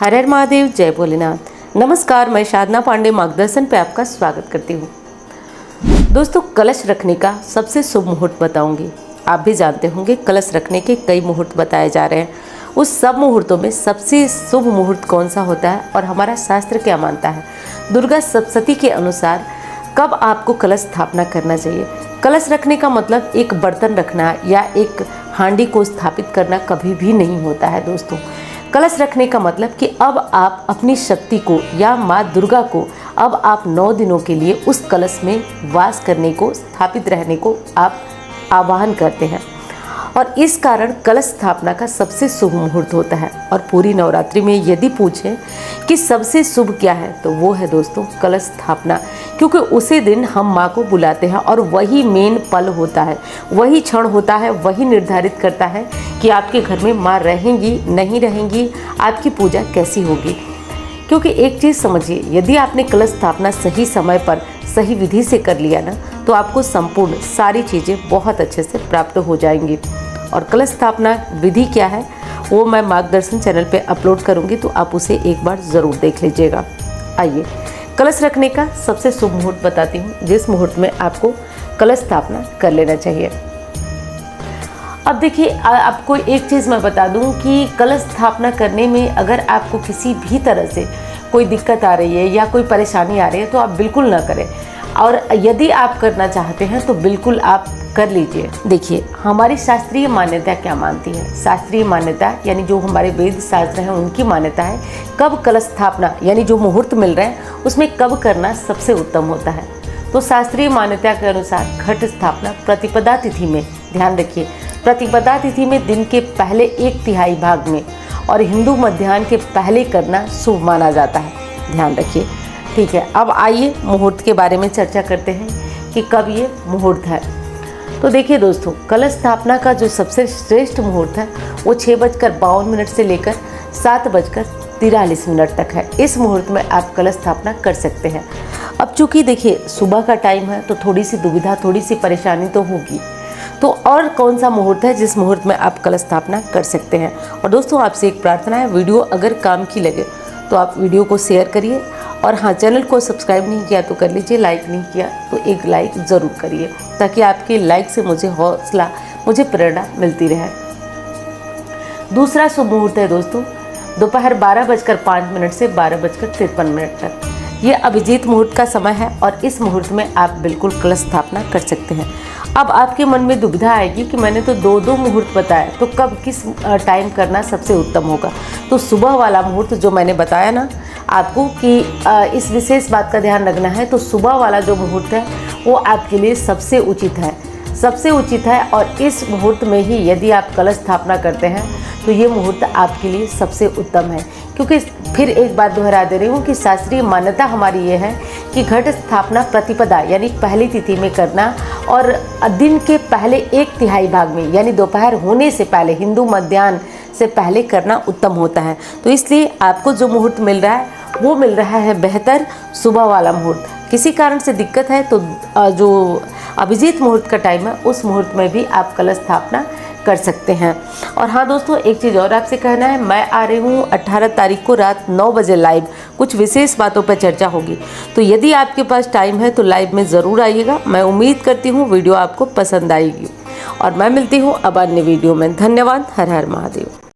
हर हर महादेव, जय भोलेनाथ। नमस्कार, मैं साधना पांडे मार्गदर्शन पे आपका स्वागत करती हूँ। दोस्तों, कलश रखने का सबसे शुभ मुहूर्त बताऊंगी। आप भी जानते होंगे कलश रखने के कई मुहूर्त बताए जा रहे हैं। उस सब मुहूर्तों में सबसे शुभ मुहूर्त कौन सा होता है और हमारा शास्त्र क्या मानता है? दुर्गा सप्तशती के अनुसार कब आपको कलश स्थापना करना चाहिए? कलश रखने का मतलब एक बर्तन रखना या एक हांडी को स्थापित करना कभी भी नहीं होता है। दोस्तों, कलश रखने का मतलब कि अब आप अपनी शक्ति को या माँ दुर्गा को अब आप 9 दिनों के लिए उस कलश में वास करने को, स्थापित रहने को आप आवाहन करते हैं। और इस कारण कलश स्थापना का सबसे शुभ मुहूर्त होता है। और पूरी नवरात्रि में यदि पूछें कि सबसे शुभ क्या है, तो वो है दोस्तों कलश स्थापना। क्योंकि उसी दिन हम माँ को बुलाते हैं और वही मेन पल होता है, वही क्षण होता है, वही निर्धारित करता है कि आपके घर में माँ रहेंगी, नहीं रहेंगी, आपकी पूजा कैसी होगी। क्योंकि एक चीज़ समझिए, यदि आपने कलश स्थापना सही समय पर सही विधि से कर लिया ना, तो आपको संपूर्ण सारी चीज़ें बहुत अच्छे से प्राप्त हो जाएंगी। और कलश स्थापना विधि क्या है वो मैं मार्गदर्शन चैनल पे अपलोड करूँगी, तो आप उसे एक बार ज़रूर देख लीजिएगा। आइए कलश रखने का सबसे शुभ मुहूर्त बताती हूँ, जिस मुहूर्त में आपको कलश स्थापना कर लेना चाहिए। अब देखिए, आपको एक चीज़ मैं बता दूं कि कलश स्थापना करने में अगर आपको किसी भी तरह से कोई दिक्कत आ रही है या कोई परेशानी आ रही है, तो आप बिल्कुल ना करें। और यदि आप करना चाहते हैं तो बिल्कुल आप कर लीजिए। देखिए, हमारी शास्त्रीय मान्यता क्या मानती है? शास्त्रीय मान्यता यानी जो हमारे वेद शास्त्र हैं उनकी मान्यता है कब कलश स्थापना यानी जो मुहूर्त मिल रहे हैं उसमें कब करना सबसे उत्तम होता है। तो शास्त्रीय मान्यता के अनुसार घट स्थापना प्रतिपदा तिथि में, ध्यान रखिए, प्रतिपदा तिथि में दिन के पहले 1/3 भाग में और हिंदू मध्याह्न के पहले करना शुभ माना जाता है। ध्यान रखिए, ठीक है। अब आइए मुहूर्त के बारे में चर्चा करते हैं कि कब ये मुहूर्त है। तो देखिए दोस्तों, कलश स्थापना का जो सबसे श्रेष्ठ मुहूर्त है वो 6:52 से लेकर 7:43 तक है। इस मुहूर्त में आप कलश स्थापना कर सकते हैं। अब चूँकि देखिए सुबह का टाइम है तो थोड़ी सी दुविधा, थोड़ी सी परेशानी तो होगी। तो और कौन सा मुहूर्त है जिस मुहूर्त में आप कलश स्थापना कर सकते हैं? और दोस्तों, आपसे एक प्रार्थना है, वीडियो अगर काम की लगे तो आप वीडियो को शेयर करिए। और हाँ, चैनल को सब्सक्राइब नहीं किया तो कर लीजिए, लाइक नहीं किया तो एक लाइक ज़रूर करिए, ताकि आपके लाइक से मुझे हौसला, मुझे प्रेरणा मिलती रहे। दूसरा शुभ मुहूर्त है दोस्तों दोपहर 12:05 से 12:53 तक। ये अभिजीत मुहूर्त का समय है और इस मुहूर्त में आप बिल्कुल कलश स्थापना कर सकते हैं। अब आपके मन में दुविधा आएगी कि मैंने तो 2 मुहूर्त बताया, तो कब किस टाइम करना सबसे उत्तम होगा? तो सुबह वाला मुहूर्त जो मैंने बताया ना आपको कि इस विशेष बात का ध्यान रखना है, तो सुबह वाला जो मुहूर्त है वो आपके लिए सबसे उचित है, सबसे उचित है। और इस मुहूर्त में ही यदि आप कलश स्थापना करते हैं तो ये मुहूर्त आपके लिए सबसे उत्तम है। क्योंकि फिर एक बात दोहरा दे रही हूँ कि शास्त्रीय मान्यता हमारी ये है कि घट स्थापना प्रतिपदा यानी पहली तिथि में करना और दिन के पहले 1/3 भाग में यानी दोपहर होने से पहले, हिंदू मध्याह्न से पहले करना उत्तम होता है। तो इसलिए आपको जो मुहूर्त मिल रहा है वो मिल रहा है बेहतर सुबह वाला मुहूर्त। किसी कारण से दिक्कत है तो जो अभिजीत मुहूर्त का टाइम है उस मुहूर्त में भी आप कलश स्थापना कर सकते हैं। और हाँ दोस्तों, एक चीज़ और आपसे कहना है, मैं आ रही हूँ 18 तारीख को रात 9 बजे लाइव, कुछ विशेष बातों पर चर्चा होगी। तो यदि आपके पास टाइम है तो लाइव में ज़रूर आइएगा। मैं उम्मीद करती हूँ वीडियो आपको पसंद आएगी और मैं मिलती हूँ अब अन्य वीडियो में। धन्यवाद। हर हर महादेव।